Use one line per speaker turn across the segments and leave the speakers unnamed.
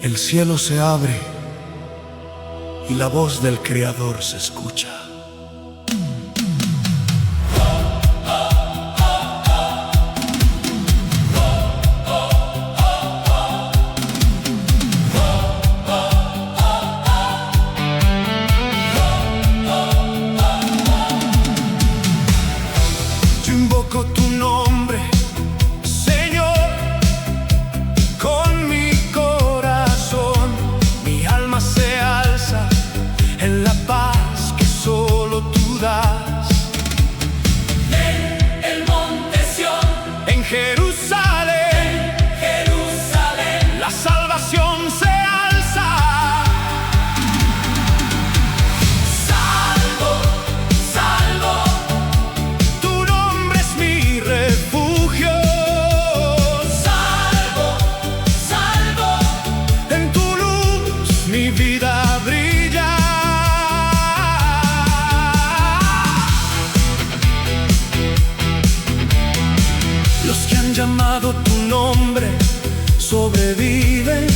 El cielo se abre y la voz del Creador se escucha. Yo invoco tu nombre, Señor, con mi corazón. Mi alma se alza en la paz que solo tú das.
En el monte Sión,
En Jerusalén,
Jerusalén,
la salvación se alza.
salvo, salvo,
Tu nombre es mi refugio.
salvo, salvo,
En tu luz mi vida brilla. Los que han llamado tu nombre sobreviven.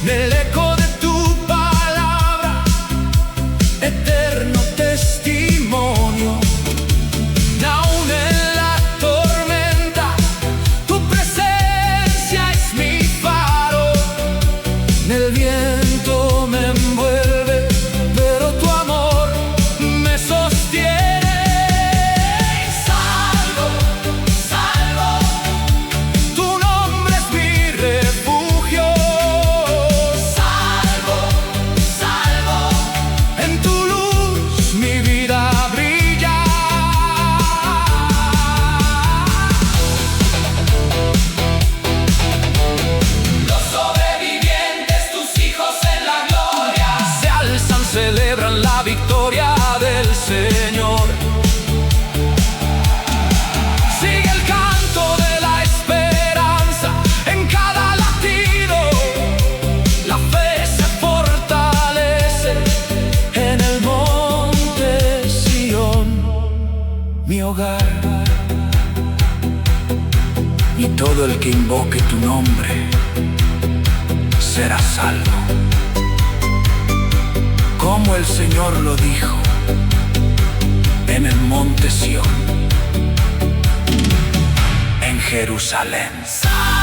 Del eco de tu palabra, eterno testimonio. Aún en la tormenta, tu presencia es mi faro. El viento me envuelve, pero tu amor me sostiene.
salvo, salvo,
Tu nombre es mi refugio.
salvo, salvo,
En tu luz mi vida brilla.
los sobrevivientes, tus hijos en la gloria,
Se alzan, celebran la victoria del Señor. Sigue el canto de la esperanza en cada latido. La fe se fortalece en el monte Sión, mi hogar. Y todo el que invoque tu nombre será salvo. Como el Señor lo dijo en el monte Sión, en Jerusalén.
salvo.